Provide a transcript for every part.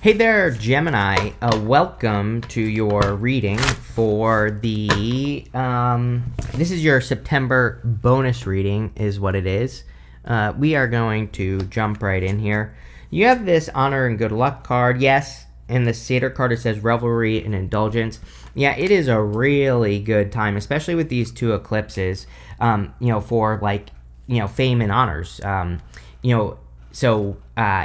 Hey there, Gemini. Welcome to your reading for the. This is your September bonus reading, is what it is. We are going to jump right in here. You have this honor and good luck card, yes. And the Satyr card, it says revelry and indulgence. Yeah, it is a really good time, especially with these two eclipses. For fame and honors.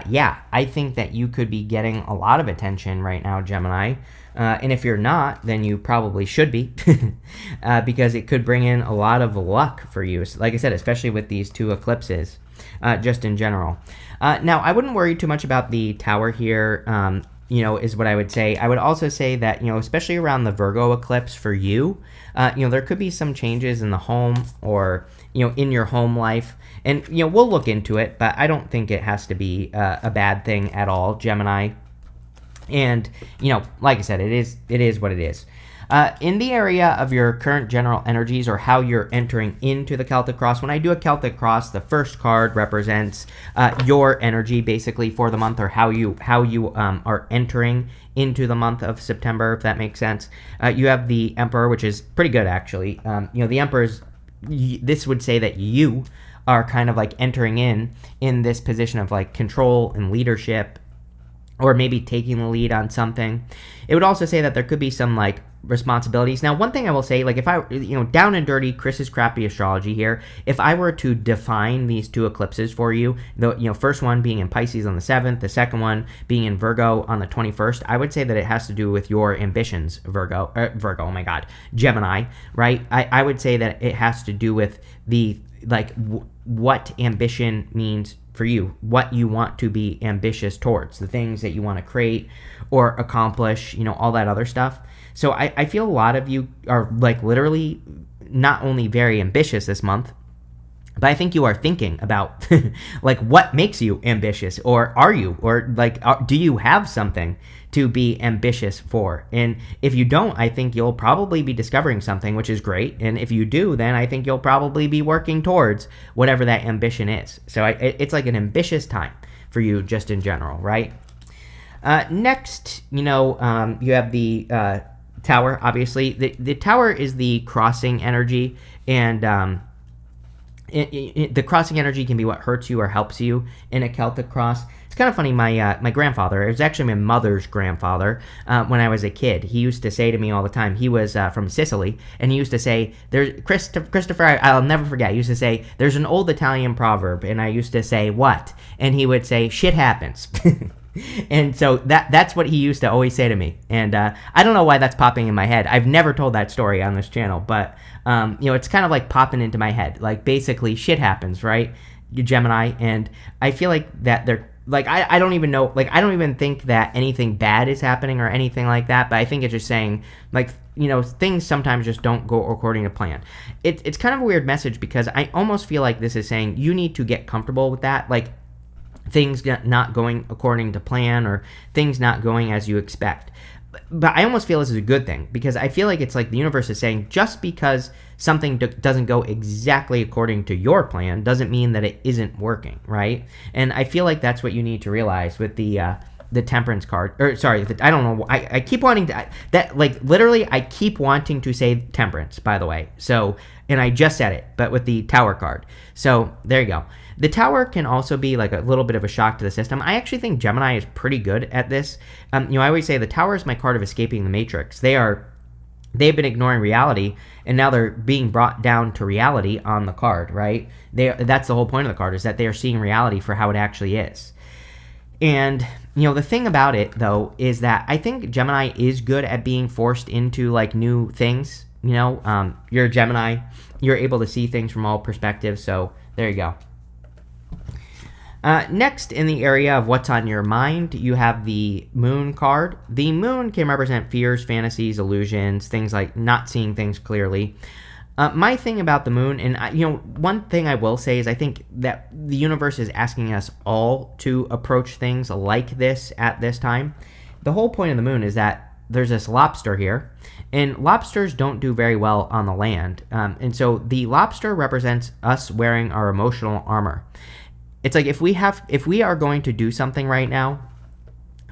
Yeah, I think that you could be getting a lot of attention right now, Gemini. And if you're not, then you probably should be, because it could bring in a lot of luck for you. Like I said, especially with these two eclipses, just in general. Now, I wouldn't worry too much about the tower here, is what I would say. I would also say that, especially around the Virgo eclipse for you, there could be some changes in the home or, in your home life. And, we'll look into it, but I don't think it has to be a bad thing at all, Gemini. And, like I said, it is what it is. In the area of your current general energies or how you're entering into the Celtic Cross, when I do a Celtic Cross, the first card represents your energy basically for the month, or how you are entering into the month of September, if that makes sense. You have the Emperor, which is pretty good, actually. The Emperor's, this would say that you are kind of like entering in this position of like control and leadership, or maybe taking the lead on something. It would also say that there could be some like responsibilities. Now, one thing I will say, like if I, down and dirty, Chris's crappy astrology here, if I were to define these two eclipses for you, the first one being in Pisces on the 7th, the second one being in Virgo on the 21st, I would say that it has to do with your ambitions, Gemini, right? I would say that it has to do with the, what ambition means for you, what you want to be ambitious towards, the things that you want to create or accomplish, all that other stuff. So I feel a lot of you are like literally not only very ambitious this month, but I think you are thinking about like what makes you ambitious, or are you, or do you have something to be ambitious for? And if you don't, I think you'll probably be discovering something, which is great. And if you do, then I think you'll probably be working towards whatever that ambition is. So it's like an ambitious time for you just in general, right? Next, you have the Tower, obviously. The Tower is the crossing energy, and the crossing energy can be what hurts you or helps you in a Celtic cross. It's kind of funny. My grandfather, it was actually my mother's grandfather, when I was a kid, he used to say to me all the time, he was from Sicily, and he used to say, Christopher, I'll never forget, he used to say, there's an old Italian proverb, and I used to say, what? And he would say, shit happens. And so that's what he used to always say to me. And I don't know why that's popping in my head. I've never told that story on this channel, but it's kind of like popping into my head. Like basically shit happens, right? You Gemini. And I feel like that they're like, I don't even know, like I don't even think that anything bad is happening or anything like that, but I think it's just saying like, things sometimes just don't go according to plan. It's kind of a weird message, because I almost feel like this is saying you need to get comfortable with that. Like, things not going according to plan, or things not going as you expect. But I almost feel this is a good thing, because I feel like it's like the universe is saying, just because something doesn't go exactly according to your plan doesn't mean that it isn't working, right? And I feel like that's what you need to realize with the Temperance card, or sorry, I don't know. I keep wanting to, literally, I keep wanting to say Temperance, by the way. So, and I just said it, but with the Tower card. So there you go. The Tower can also be like a little bit of a shock to the system. I actually think Gemini is pretty good at this. I always say the Tower is my card of escaping the Matrix. They've been ignoring reality, and now they're being brought down to reality on the card, right? That's the whole point of the card, is that they are seeing reality for how it actually is. And, the thing about it, though, is that I think Gemini is good at being forced into, like, new things. You're a Gemini. You're able to see things from all perspectives, so there you go. Next, in the area of what's on your mind, you have the Moon card. The Moon can represent fears, fantasies, illusions, things like not seeing things clearly. My thing about the Moon, and one thing I will say is I think that the universe is asking us all to approach things like this at this time. The whole point of the Moon is that there's this lobster here, and lobsters don't do very well on the land. And so the lobster represents us wearing our emotional armor. It's like if we are going to do something right now,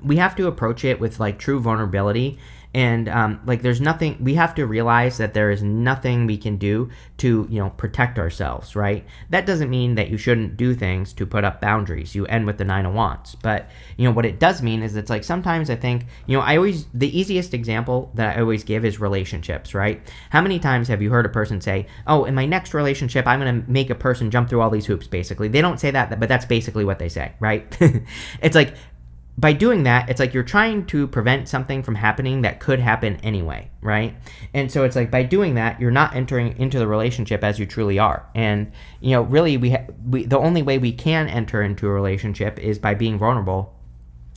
we have to approach it with like true vulnerability. And like there's nothing, we have to realize that there is nothing we can do to, protect ourselves, right? That doesn't mean that you shouldn't do things to put up boundaries. You end with the 9 of Wands. But, what it does mean is it's like sometimes I think, the easiest example that I always give is relationships, right? How many times have you heard a person say, oh, in my next relationship, I'm going to make a person jump through all these hoops, basically. They don't say that, but that's basically what they say, right? It's like, by doing that, it's like you're trying to prevent something from happening that could happen anyway, right? And so it's like by doing that, you're not entering into the relationship as you truly are. And, really, the only way we can enter into a relationship is by being vulnerable.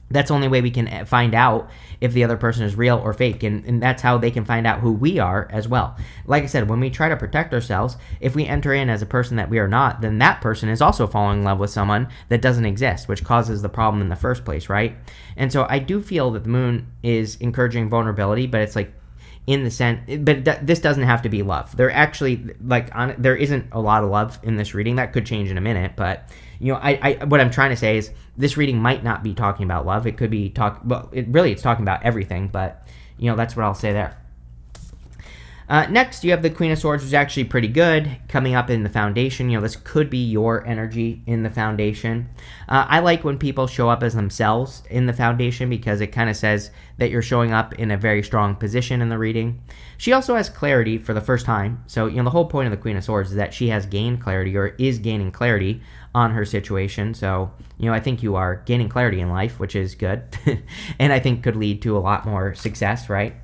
That's the only way we can find out if the other person is real or fake. And that's how they can find out who we are as well. Like I said, when we try to protect ourselves, if we enter in as a person that we are not, then that person is also falling in love with someone that doesn't exist, which causes the problem in the first place, right? And so I do feel that the moon is encouraging vulnerability, but it's like in the sense, but this doesn't have to be love. There actually, there isn't a lot of love in this reading. That could change in a minute, but what I'm trying to say is this reading might not be talking about love. It could be it's talking about everything, but that's what I'll say there. Next, you have the Queen of Swords, which is actually pretty good, coming up in the foundation. This could be your energy in the foundation. I like when people show up as themselves in the foundation because it kind of says that you're showing up in a very strong position in the reading. She also has clarity for the first time. So, the whole point of the Queen of Swords is that she has gained clarity or is gaining clarity on her situation. So, I think you are gaining clarity in life, which is good. And I think could lead to a lot more success, right?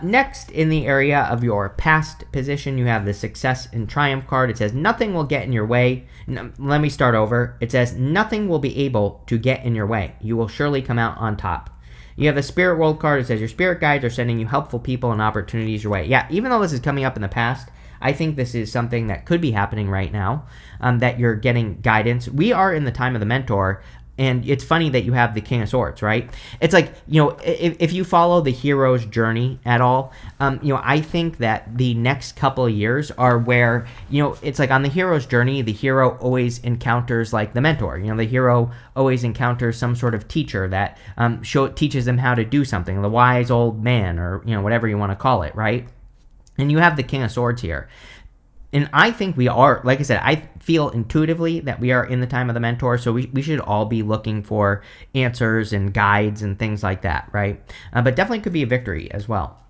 Next, in the area of your past position, you have the Success and Triumph card. It says, nothing will get in your way. Let me start over. It says, nothing will be able to get in your way. You will surely come out on top. You have the Spirit World card. It says, your spirit guides are sending you helpful people and opportunities your way. Yeah, even though this is coming up in the past, I think this is something that could be happening right now, that you're getting guidance. We are in the time of the Mentor. And it's funny that you have the King of Swords, right? It's like, if you follow the hero's journey at all, I think that the next couple of years are where, it's like on the hero's journey, the hero always encounters like the mentor. The hero always encounters some sort of teacher that teaches them how to do something, the wise old man or, whatever you want to call it, right? And you have the King of Swords here. And I think we are, like I said, I feel intuitively that we are in the time of the Mentor, so we should all be looking for answers and guides and things like that, right? But definitely could be a victory as well.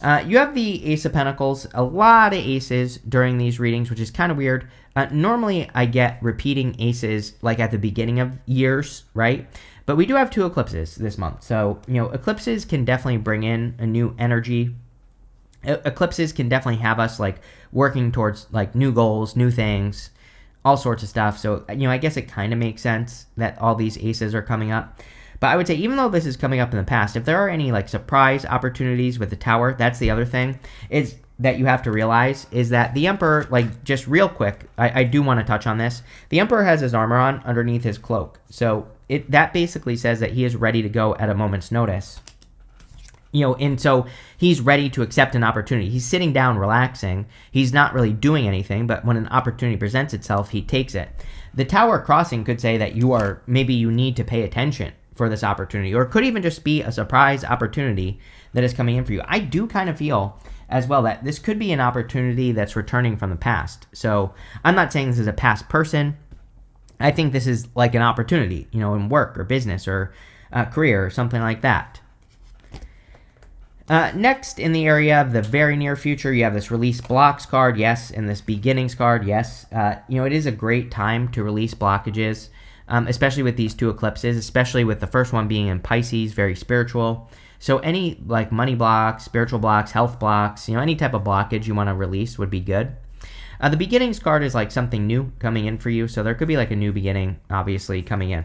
You have the Ace of Pentacles, a lot of aces during these readings, which is kind of weird. Normally, I get repeating aces like at the beginning of years, right? But we do have 2 eclipses this month. So, eclipses can definitely bring in a new energy. Eclipses can definitely have us like working towards like new goals, new things, all sorts of stuff. So, I guess it kind of makes sense that all these aces are coming up. But I would say even though this is coming up in the past, if there are any like surprise opportunities with the Tower, that's the other thing is that you have to realize is that the Emperor, like just real quick, I do want to touch on this. The Emperor has his armor on underneath his cloak. So that basically says that he is ready to go at a moment's notice. And so he's ready to accept an opportunity. He's sitting down, relaxing. He's not really doing anything, but when an opportunity presents itself, he takes it. The Tower crossing could say that maybe you need to pay attention for this opportunity, or it could even just be a surprise opportunity that is coming in for you. I do kind of feel as well that this could be an opportunity that's returning from the past. So I'm not saying this is a past person. I think this is like an opportunity, in work or business or career or something like that. Next, in the area of the very near future, you have this Release Blocks card, yes, and this Beginnings card, yes. It is a great time to release blockages, especially with these 2 eclipses, especially with the first one being in Pisces, very spiritual. So any like money blocks, spiritual blocks, health blocks, any type of blockage you want to release would be good. The Beginnings card is like something new coming in for you, so there could be like a new beginning, obviously, coming in.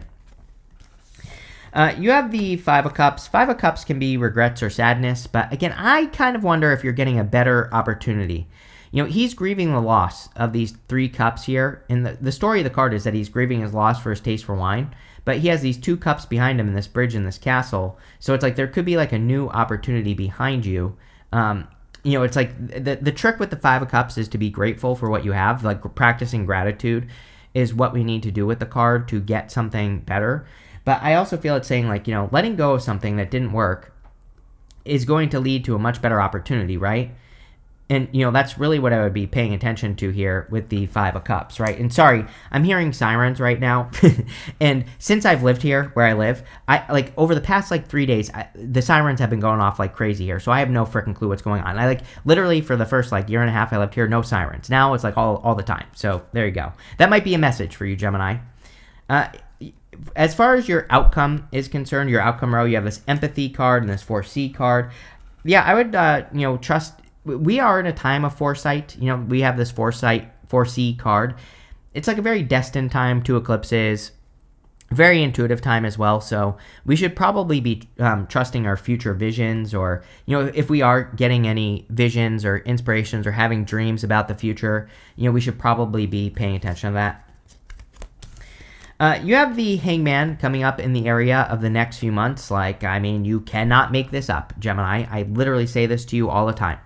You have the 5 of Cups. 5 of Cups can be regrets or sadness, but again, I kind of wonder if you're getting a better opportunity. He's grieving the loss of these 3 cups here, and the story of the card is that he's grieving his loss for his taste for wine, but he has these 2 cups behind him in this bridge in this castle, so it's like there could be like a new opportunity behind you. It's like the trick with the 5 of Cups is to be grateful for what you have, like practicing gratitude is what we need to do with the card to get something better. But I also feel it's saying, like, letting go of something that didn't work is going to lead to a much better opportunity, right? And, that's really what I would be paying attention to here with the Five of Cups, right? And sorry, I'm hearing sirens right now. And since I've lived here where I live, over the past, 3 days, the sirens have been going off like crazy here. So I have no freaking clue what's going on. Literally for the first, year and a half I lived here, no sirens. Now it's, all the time. So there you go. That might be a message for you, Gemini. As far as your outcome is concerned, your outcome row, you have this empathy card and this foresee card. Yeah, I would, trust. We are in a time of foresight. We have this foresee card. It's like a very destined time, 2 eclipses, very intuitive time as well. So we should probably be trusting our future visions, or, if we are getting any visions or inspirations or having dreams about the future, we should probably be paying attention to that. You have the Hangman coming up in the area of the next few months. You cannot make this up, Gemini. I literally say this to you all the time.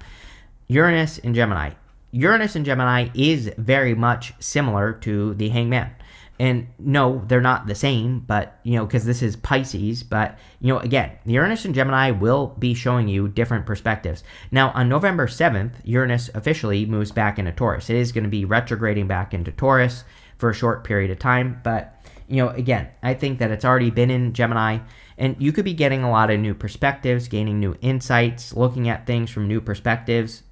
Uranus in Gemini. Uranus in Gemini is very much similar to the Hangman. And no, they're not the same, but, because this is Pisces. But, again, the Uranus in Gemini will be showing you different perspectives. Now, on November 7th, Uranus officially moves back into Taurus. It is going to be retrograding back into Taurus for a short period of time. But, again, I think that it's already been in Gemini. And you could be getting a lot of new perspectives, gaining new insights, looking at things from new perspectives.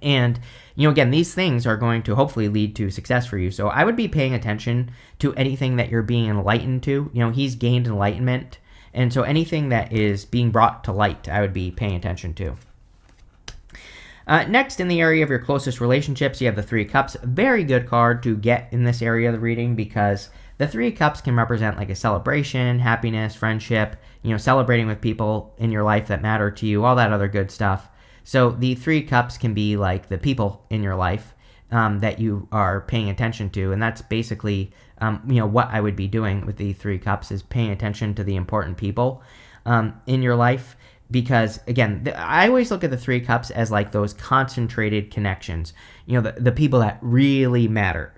And, again, these things are going to hopefully lead to success for you. So I would be paying attention to anything that you're being enlightened to. He's gained enlightenment. And so anything that is being brought to light, I would be paying attention to. Next, in the area of your closest relationships, you have the Three of Cups. Very good card to get in this area of the reading, because the Three of Cups can represent a celebration, happiness, friendship, celebrating with people in your life that matter to you, all that other good stuff. So the Three Cups can be the people in your life that you are paying attention to. And that's basically, what I would be doing with the Three Cups is paying attention to the important people in your life. Because, again, I always look at the Three Cups as those concentrated connections, the people that really matter,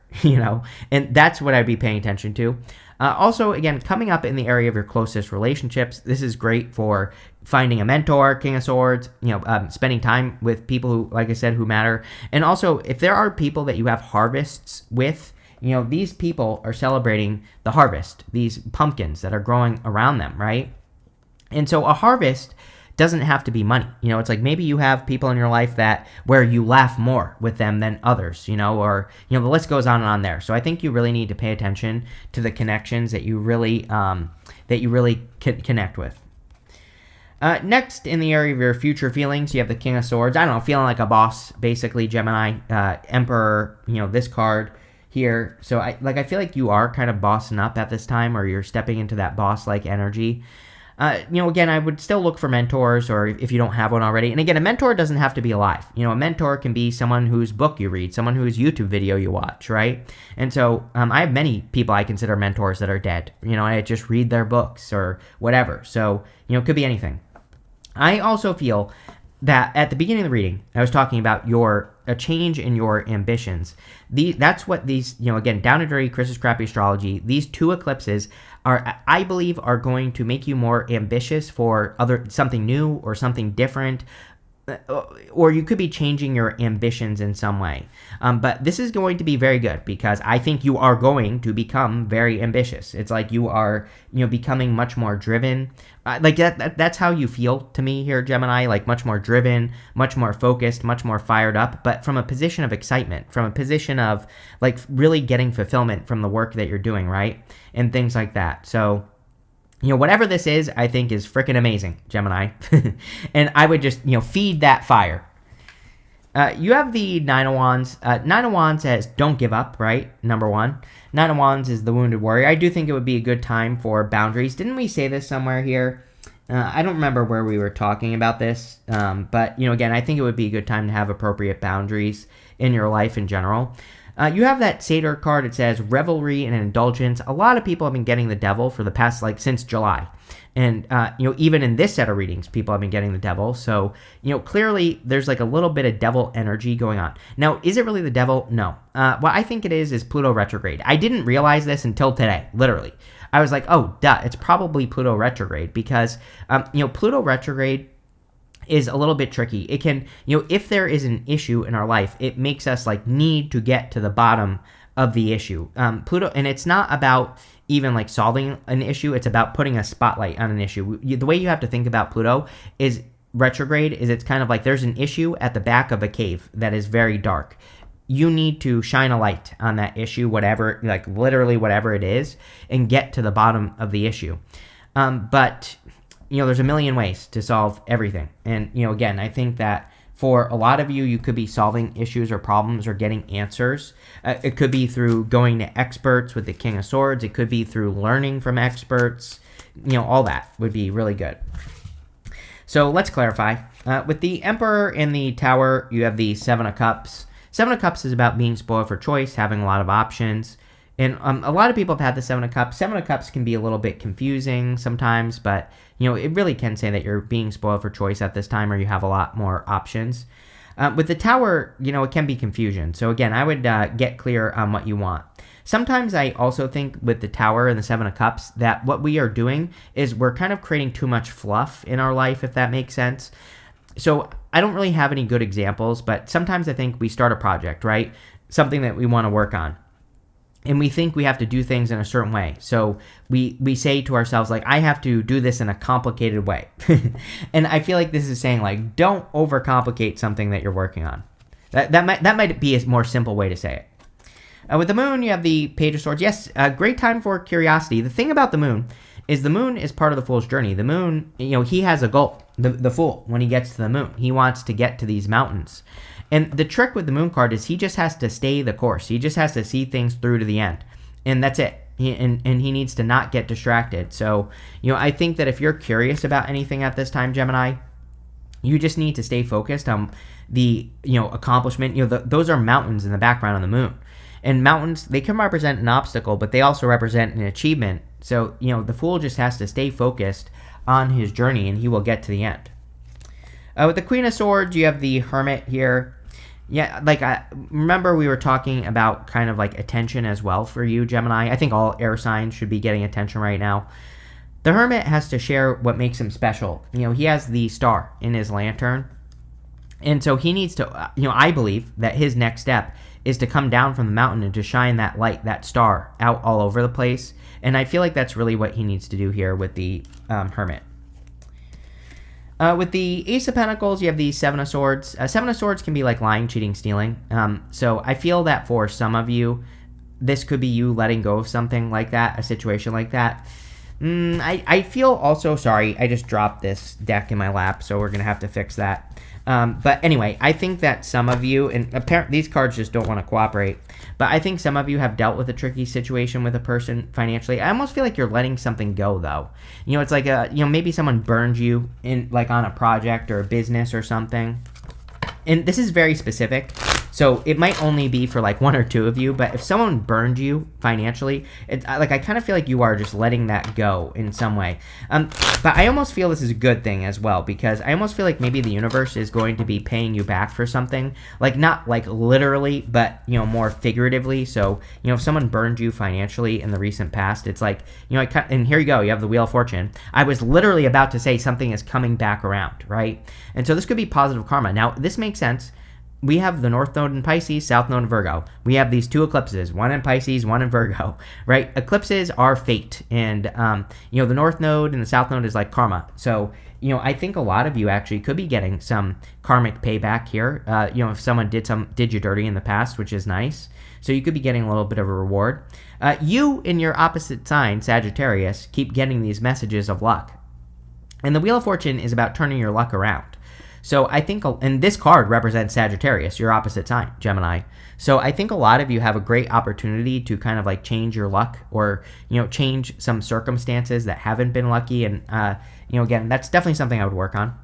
and that's what I'd be paying attention to. Also, again, coming up in the area of your closest relationships, this is great for finding a mentor, King of Swords, spending time with people who, like I said, who matter. And also, if there are people that you have harvests with, these people are celebrating the harvest, these pumpkins that are growing around them, right? And so a harvest doesn't have to be money. It's maybe you have people in your life where you laugh more with them than others, or, the list goes on and on there. So I think you really need to pay attention to the connections that you really connect with. Next, in the area of your future feelings, you have the King of Swords. I don't know, feeling like a boss, basically, Gemini, Emperor, this card here. So I feel like you are kind of bossing up at this time, or you're stepping into that boss-like energy. Again, I would still look for mentors, or if you don't have one already. And again, a mentor doesn't have to be alive. A mentor can be someone whose book you read, someone whose YouTube video you watch, right? And so I have many people I consider mentors that are dead. I just read their books or whatever. So, it could be anything. I also feel that at the beginning of the reading, I was talking about a change in your ambitions. That's what these, again, down and dirty, Chris's crappy astrology, these 2 eclipses I believe are going to make you more ambitious for something new or something different, or you could be changing your ambitions in some way. But this is going to be very good, because I think you are going to become very ambitious. It's you are, becoming much more driven. That's how you feel to me here, Gemini, much more driven, much more focused, much more fired up, but from a position of excitement, from a position of really getting fulfillment from the work that you're doing, right? And things like that. So, whatever this is, I think is freaking amazing, Gemini. And I would just, feed that fire. You have the Nine of Wands. Nine of Wands says, don't give up, right? Number 1. Nine of Wands is the wounded warrior. I do think it would be a good time for boundaries. Didn't we say this somewhere here? I don't remember where we were talking about this. But, again, I think it would be a good time to have appropriate boundaries in your life in general. You have that Satyr card. It says revelry and indulgence. A lot of people have been getting the devil for the past, since July. And, even in this set of readings, people have been getting the devil. So, clearly there's a little bit of devil energy going on. Now, is it really the devil? No. What I think it is Pluto retrograde. I didn't realize this until today, literally. I was like, oh, duh, it's probably Pluto retrograde because, Pluto retrograde is a little bit tricky. It can, if there is an issue in our life, it makes us like need to get to the bottom of the issue. Pluto, and it's not about even like solving an issue. It's about putting a spotlight on an issue. The way you have to think about Pluto is retrograde is it's kind of like there's an issue at the back of a cave that is very dark. You need to shine a light on that issue, whatever, like literally whatever it is, and get to the bottom of the issue. But there's a million ways to solve everything. And, again, I think that for a lot of you, you could be solving issues or problems or getting answers. It could be through going to experts with the King of Swords. It could be through learning from experts. All that would be really good. So let's clarify. With the Emperor in the Tower, you have the Seven of Cups. Seven of Cups is about being spoiled for choice, having a lot of options. And a lot of people have had the Seven of Cups. Seven of Cups can be a little bit confusing sometimes, but, it really can say that you're being spoiled for choice at this time or you have a lot more options. With the Tower, it can be confusion. So, again, I would get clear on what you want. Sometimes I also think with the Tower and the Seven of Cups that what we are doing is we're kind of creating too much fluff in our life, if that makes sense. So I don't really have any good examples, but sometimes I think we start a project, right? Something that we want to work on. And we think we have to do things in a certain way. So we say to ourselves, like, I have to do this in a complicated way. And I feel like this is saying, like, don't overcomplicate something that you're working on. That might be a more simple way to say it. With the Moon, you have the Page of Swords. Yes, a great time for curiosity. The thing about the Moon is part of the Fool's journey. The Moon, he has a goal. The Fool, when he gets to the Moon, he wants to get to these mountains. And the trick with the Moon card is he just has to stay the course. He just has to see things through to the end. And that's it. And he needs to not get distracted. So, I think that if you're curious about anything at this time, Gemini, you just need to stay focused on the, accomplishment. Those are mountains in the background on the Moon. And mountains, they can represent an obstacle, but they also represent an achievement. So, the Fool just has to stay focused on his journey and he will get to the end. With the Queen of Swords, you have the Hermit here. Yeah, I remember we were talking about kind of like attention as well for you, Gemini. I think all air signs should be getting attention right now. The Hermit has to share what makes him special. He has the star in his lantern. And so he needs to, I believe that his next step is to come down from the mountain and to shine that light, that star, out all over the place. And I feel like that's really what he needs to do here with the Hermit. With the Ace of Pentacles, you have the Seven of Swords. Seven of Swords can be like lying, cheating, stealing. So I feel that for some of you, this could be you letting go of something like that, a situation like that. I feel also, sorry, I just dropped this deck in my lap, so we're going to have to fix that. But anyway, I think that some of you, and apparently these cards just don't want to cooperate, but I think some of you have dealt with a tricky situation with a person financially. I almost feel like you're letting something go, though. It's like, maybe someone burned you in, like on a project or a business or something. And this is very specific, so it might only be for like one or two of you, but if someone burned you financially, I kind of feel like you are just letting that go in some way. But I almost feel this is a good thing as well, because I almost feel like maybe the universe is going to be paying you back for something, like not like literally, but more figuratively. So if someone burned you financially in the recent past, it's like and here you go, you have the Wheel of Fortune. I was literally about to say something is coming back around, right? And so this could be positive karma. Now this makes sense. We have the North Node in Pisces, South Node in Virgo. We have these two eclipses, one in Pisces, one in Virgo, right? Eclipses are fate. And, the North Node and the South Node is like karma. So, I think a lot of you actually could be getting some karmic payback here. If someone did you dirty in the past, which is nice. So you could be getting a little bit of a reward. You in your opposite sign, Sagittarius, keep getting these messages of luck. And the Wheel of Fortune is about turning your luck around. So I think, and this card represents Sagittarius, your opposite sign, Gemini. So I think a lot of you have a great opportunity to kind of like change your luck or, change some circumstances that haven't been lucky. And, again, that's definitely something I would work on.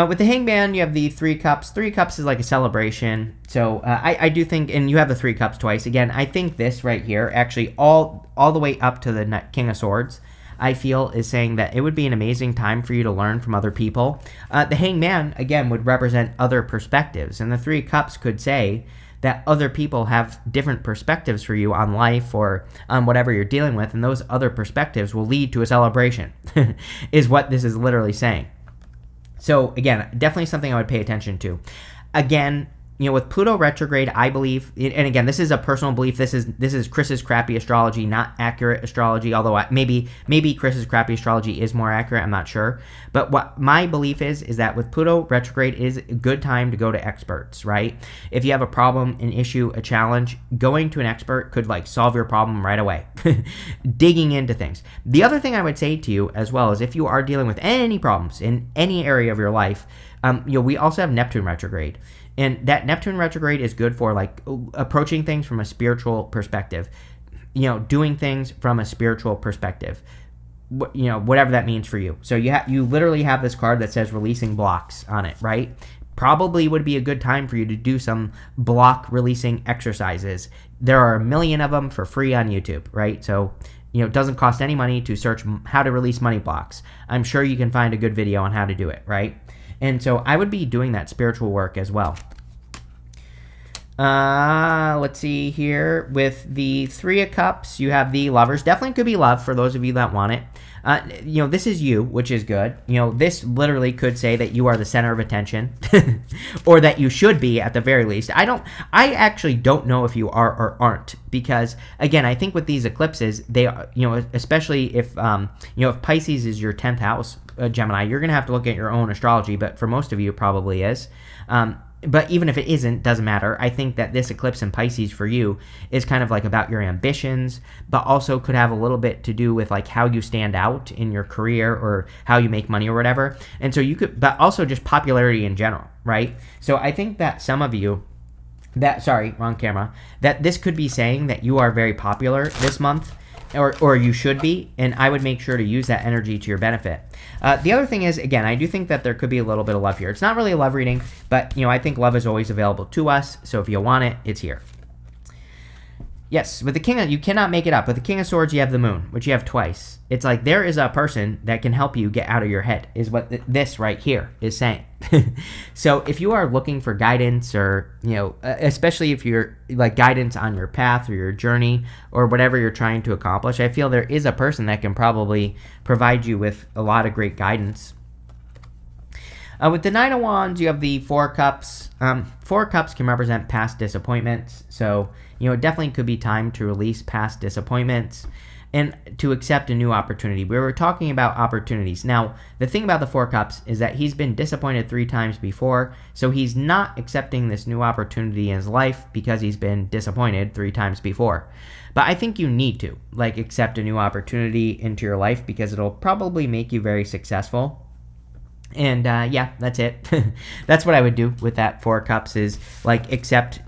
With the Hangman, you have the Three Cups. Three Cups is like a celebration. So I do think, and you have the Three Cups twice. Again, I think this right here, actually all the way up to the King of Swords, I feel is saying that it would be an amazing time for you to learn from other people. The Hangman, again, would represent other perspectives. And the Three Cups could say that other people have different perspectives for you on life or on whatever you're dealing with, and those other perspectives will lead to a celebration, is what this is literally saying. So again, definitely something I would pay attention to. Again, with Pluto retrograde, I believe, and again, this is a personal belief. This is Chris's crappy astrology, not accurate astrology. Although maybe Chris's crappy astrology is more accurate. I'm not sure. But what my belief is that with Pluto retrograde is a good time to go to experts, right? If you have a problem, an issue, a challenge, going to an expert could solve your problem right away. Digging into things. The other thing I would say to you as well is if you are dealing with any problems in any area of your life, we also have Neptune retrograde. And that Neptune retrograde is good for approaching things from a spiritual perspective, doing things from a spiritual perspective, whatever that means for you. So you literally have this card that says releasing blocks on it, right? Probably would be a good time for you to do some block releasing exercises. There are a million of them for free on YouTube, right? So, it doesn't cost any money to search how to release money blocks. I'm sure you can find a good video on how to do it, right? And so I would be doing that spiritual work as well. Let's see here. With the Three of Cups, you have the Lovers. Definitely could be love for those of you that want it. This is you, which is good. This literally could say that you are the center of attention or that you should be at the very least. I actually don't know if you are or aren't because, again, I think with these eclipses, they are, especially if Pisces is your 10th house, Gemini, you're going to have to look at your own astrology, but for most of you, it probably is. But even if it isn't, doesn't matter. I think that this eclipse in Pisces for you is kind of about your ambitions, but also could have a little bit to do with how you stand out in your career or how you make money or whatever. And so but also just popularity in general, right? So I think that some of you, wrong camera, that this could be saying that you are very popular this month. Or you should be, and I would make sure to use that energy to your benefit. The other thing is, again, I do think that there could be a little bit of love here. It's not really a love reading, but, I think love is always available to us, so if you want it, it's here. Yes, with the King, you cannot make it up. With the King of Swords, you have the Moon, which you have twice. It's there is a person that can help you get out of your head, is what this right here is saying. So if you are looking for guidance or, especially if you're guidance on your path or your journey or whatever you're trying to accomplish, I feel there is a person that can probably provide you with a lot of great guidance. With the Nine of Wands, you have the Four of Cups. Four of Cups can represent past disappointments. So, it definitely could be time to release past disappointments and to accept a new opportunity. We were talking about opportunities. Now, the thing about the Four of Cups is that he's been disappointed 3 times before, so he's not accepting this new opportunity in his life because he's been disappointed 3 times before. But I think you need to, accept a new opportunity into your life because it'll probably make you very successful. And yeah, that's it. That's what I would do with that Four of Cups is accept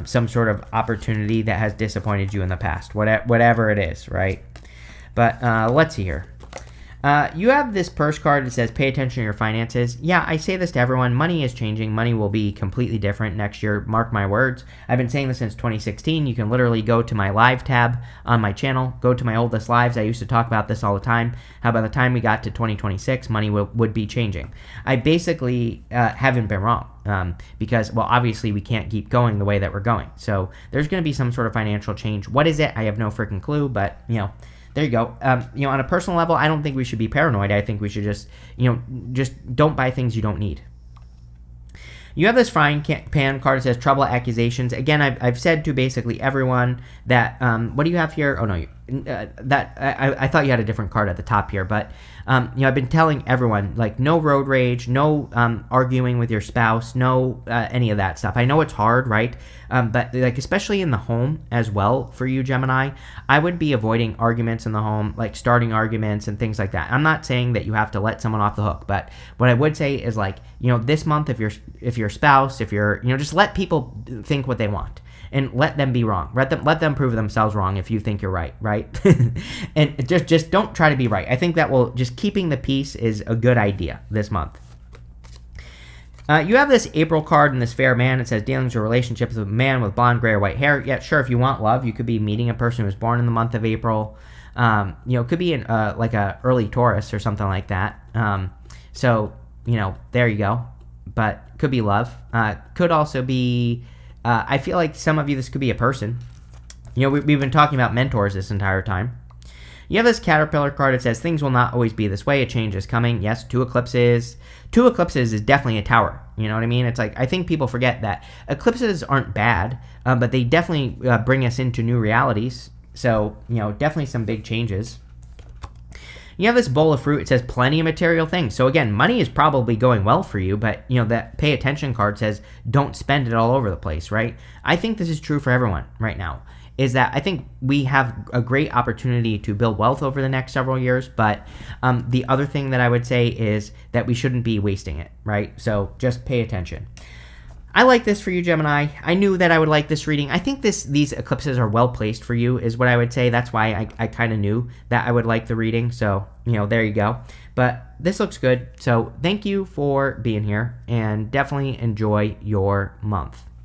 some sort of opportunity that has disappointed you in the past, whatever it is, right? But let's see here. You have this purse card that says, pay attention to your finances. Yeah, I say this to everyone. Money is changing. Money will be completely different next year. Mark my words. I've been saying this since 2016. You can literally go to my live tab on my channel, go to my oldest lives. I used to talk about this all the time. How by the time we got to 2026, money would be changing. I basically haven't been wrong because, well, obviously we can't keep going the way that we're going. So there's going to be some sort of financial change. What is it? I have no freaking clue, but, there you go. On a personal level, I don't think we should be paranoid. I think we should just don't buy things you don't need. You have this frying pan card that says trouble, accusations. Again, I've said to basically everyone that, what do you have here? Oh, no, I thought you had a different card at the top here, but, I've been telling everyone, no road rage, no arguing with your spouse, no any of that stuff. I know it's hard, right? But, especially in the home as well for you, Gemini, I would be avoiding arguments in the home, starting arguments and things like that. I'm not saying that you have to let someone off the hook, but what I would say is, this month, if your spouse, if you're, just let people think what they want. And let them be wrong. Let them prove themselves wrong if you think you're right? And just don't try to be right. I think that just keeping the peace is a good idea this month. You have this April card in this fair man. It says dealings or relationships with a man with blonde, gray, or white hair. Yeah, sure, if you want love, you could be meeting a person who was born in the month of April. It could be a early Taurus or something like that. So, there you go. But could be love. Could also be I feel like some of you, this could be a person. We've been talking about mentors this entire time. You have this Caterpillar card. It says things will not always be this way. A change is coming. Yes, two eclipses. Two eclipses is definitely a tower. You know what I mean? It's like, I think people forget that eclipses aren't bad, but they definitely bring us into new realities. So, definitely some big changes. You have this bowl of fruit. It says plenty of material things. So again, money is probably going well for you, but that pay attention card says don't spend it all over the place, right? I think this is true for everyone right now. Is that I think we have a great opportunity to build wealth over the next several years, but the other thing that I would say is that we shouldn't be wasting it, right? So just pay attention. I like this for you, Gemini. I knew that I would like this reading. I think these eclipses are well placed for you is what I would say. That's why I kind of knew that I would like the reading. So, there you go. But this looks good. So thank you for being here and definitely enjoy your month.